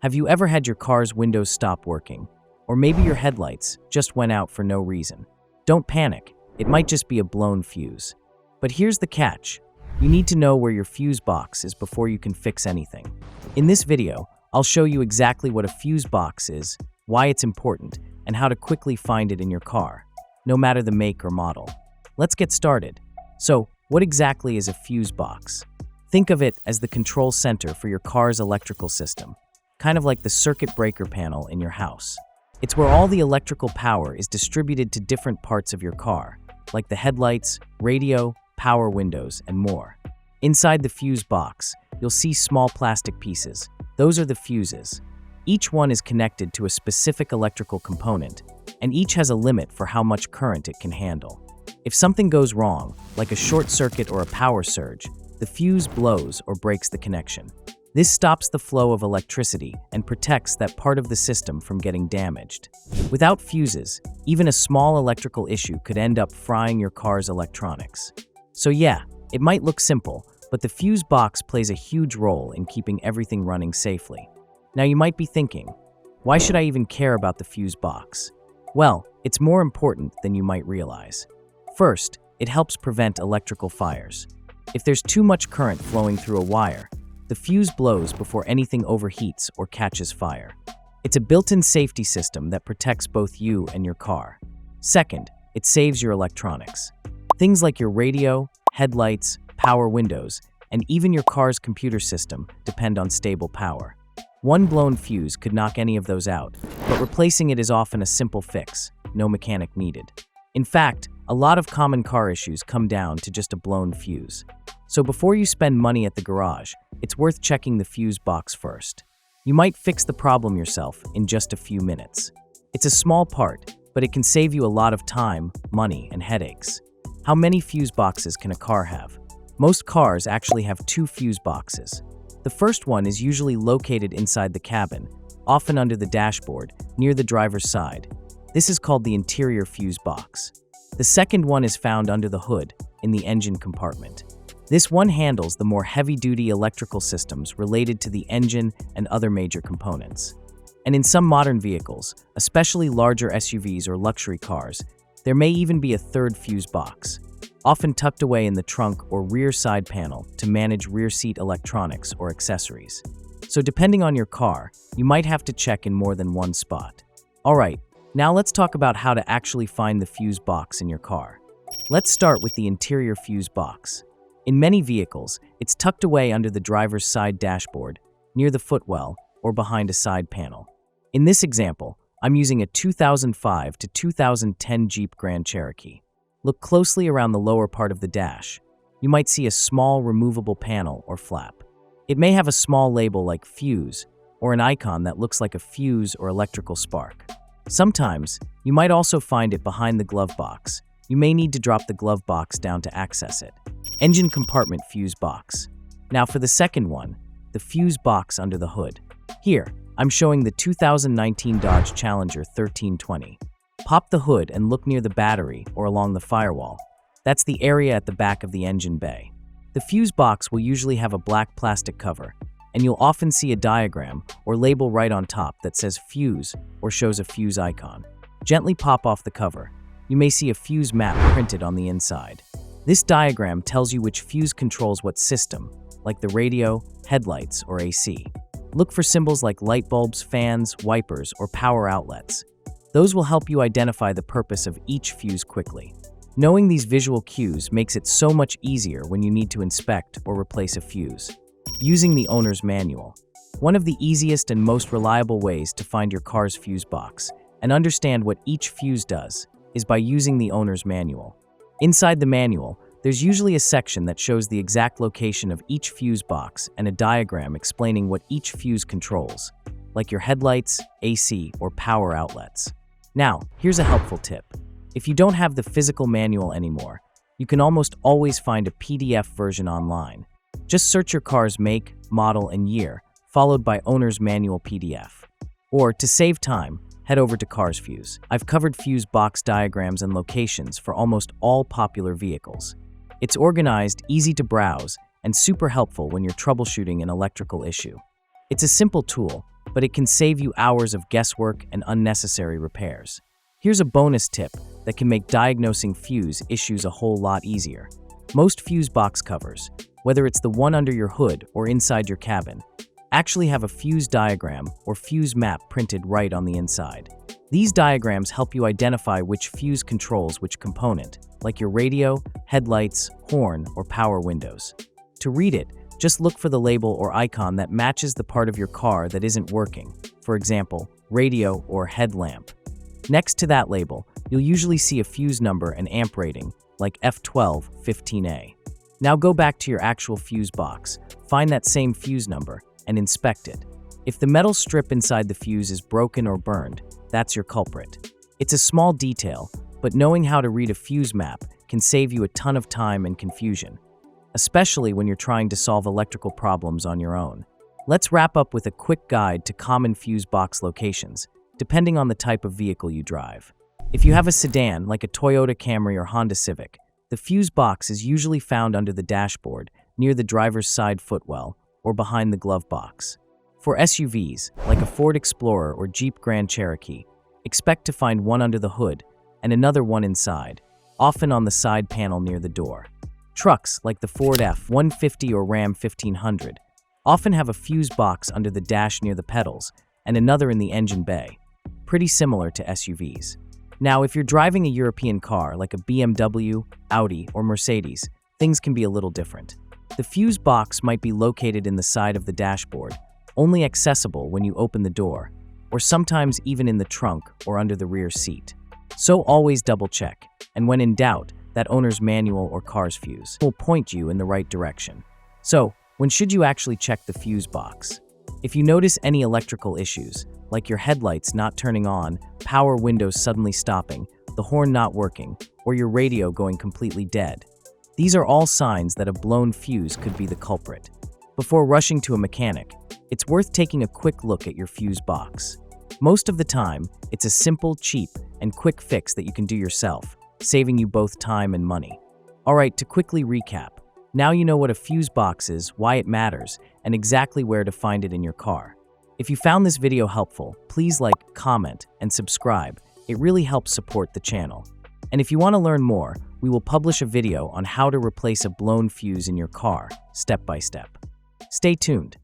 Have you ever had your car's windows stop working? Or maybe your headlights just went out for no reason? Don't panic, it might just be a blown fuse. But here's the catch. You need to know where your fuse box is before you can fix anything. In this video, I'll show you exactly what a fuse box is, why it's important, and how to quickly find it in your car, no matter the make or model. Let's get started. So, what exactly is a fuse box? Think of it as the control center for your car's electrical system, kind of like the circuit breaker panel in your house. It's where all the electrical power is distributed to different parts of your car, like the headlights, radio, power windows, and more. Inside the fuse box, you'll see small plastic pieces. Those are the fuses. Each one is connected to a specific electrical component, and each has a limit for how much current it can handle. If something goes wrong, like a short circuit or a power surge, the fuse blows or breaks the connection. This stops the flow of electricity and protects that part of the system from getting damaged. Without fuses, even a small electrical issue could end up frying your car's electronics. So yeah, it might look simple, but the fuse box plays a huge role in keeping everything running safely. Now you might be thinking, why should I even care about the fuse box? Well, it's more important than you might realize. First, it helps prevent electrical fires. If there's too much current flowing through a wire, the fuse blows before anything overheats or catches fire. It's a built-in safety system that protects both you and your car. Second, it saves your electronics. Things like your radio, headlights, power windows, and even your car's computer system depend on stable power. One blown fuse could knock any of those out, but replacing it is often a simple fix, no mechanic needed. In fact, a lot of common car issues come down to just a blown fuse. So before you spend money at the garage, it's worth checking the fuse box first. You might fix the problem yourself in just a few minutes. It's a small part, but it can save you a lot of time, money, and headaches. How many fuse boxes can a car have? Most cars actually have 2 fuse boxes. The first one is usually located inside the cabin, often under the dashboard, near the driver's side. This is called the interior fuse box. The second one is found under the hood, in the engine compartment. This one handles the more heavy-duty electrical systems related to the engine and other major components. And in some modern vehicles, especially larger SUVs or luxury cars, there may even be a third fuse box, often tucked away in the trunk or rear side panel to manage rear seat electronics or accessories. So depending on your car, you might have to check in more than one spot. Alright, now let's talk about how to actually find the fuse box in your car. Let's start with the interior fuse box. In many vehicles, it's tucked away under the driver's side dashboard, near the footwell, or behind a side panel. In this example, I'm using a 2005 to 2010 Jeep Grand Cherokee. Look closely around the lower part of the dash. You might see a small removable panel or flap. It may have a small label like fuse, or an icon that looks like a fuse or electrical spark. Sometimes, you might also find it behind the glove box. You may need to drop the glove box down to access it. Engine compartment fuse box. Now for the second one, the fuse box under the hood. Here, I'm showing the 2019 Dodge Challenger 1320. Pop the hood and look near the battery or along the firewall. That's the area at the back of the engine bay. The fuse box will usually have a black plastic cover, and you'll often see a diagram or label right on top that says fuse or shows a fuse icon. Gently pop off the cover. You may see a fuse map printed on the inside. This diagram tells you which fuse controls what system, like the radio, headlights, or AC. Look for symbols like light bulbs, fans, wipers, or power outlets. Those will help you identify the purpose of each fuse quickly. Knowing these visual cues makes it so much easier when you need to inspect or replace a fuse. Using the owner's manual. One of the easiest and most reliable ways to find your car's fuse box and understand what each fuse does is by using the owner's manual. Inside the manual, there's usually a section that shows the exact location of each fuse box and a diagram explaining what each fuse controls, like your headlights, AC, or power outlets. Now, here's a helpful tip. If you don't have the physical manual anymore, you can almost always find a PDF version online. Just search your car's make, model, and year, followed by owner's manual PDF. Or, to save time, head over to Cars Fuse. I've covered fuse box diagrams and locations for almost all popular vehicles. It's organized, easy to browse, and super helpful when you're troubleshooting an electrical issue. It's a simple tool, but it can save you hours of guesswork and unnecessary repairs. Here's a bonus tip that can make diagnosing fuse issues a whole lot easier. Most fuse box covers, whether it's the one under your hood or inside your cabin, actually have a fuse diagram or fuse map printed right on the inside. These diagrams help you identify which fuse controls which component, like your radio, headlights, horn, or power windows. To read it, just look for the label or icon that matches the part of your car that isn't working, for example, radio or headlamp. Next to that label, you'll usually see a fuse number and amp rating, like F1215A. Now go back to your actual fuse box, find that same fuse number, and inspect it. If the metal strip inside the fuse is broken or burned, that's your culprit. It's a small detail, but knowing how to read a fuse map can save you a ton of time and confusion, especially when you're trying to solve electrical problems on your own. Let's wrap up with a quick guide to common fuse box locations, depending on the type of vehicle you drive. If you have a sedan like a Toyota Camry or Honda Civic, the fuse box is usually found under the dashboard, near the driver's side footwell, or behind the glove box. For SUVs, like a Ford Explorer or Jeep Grand Cherokee, expect to find one under the hood and another one inside, often on the side panel near the door. Trucks, like the Ford F-150 or Ram 1500, often have a fuse box under the dash near the pedals and another in the engine bay, pretty similar to SUVs. Now, if you're driving a European car like a BMW, Audi, or Mercedes, things can be a little different. The fuse box might be located in the side of the dashboard, only accessible when you open the door, or sometimes even in the trunk or under the rear seat. So always double check, and when in doubt, that owner's manual or car's fuse will point you in the right direction. So, when should you actually check the fuse box? If you notice any electrical issues, like your headlights not turning on, power windows suddenly stopping, the horn not working, or your radio going completely dead, these are all signs that a blown fuse could be the culprit. Before rushing to a mechanic, it's worth taking a quick look at your fuse box. Most of the time, it's a simple, cheap, and quick fix that you can do yourself, saving you both time and money. Alright, to quickly recap, now you know what a fuse box is, why it matters, and exactly where to find it in your car. If you found this video helpful, please like, comment, and subscribe. It really helps support the channel. And if you want to learn more, we will publish a video on how to replace a blown fuse in your car, step by step. Stay tuned.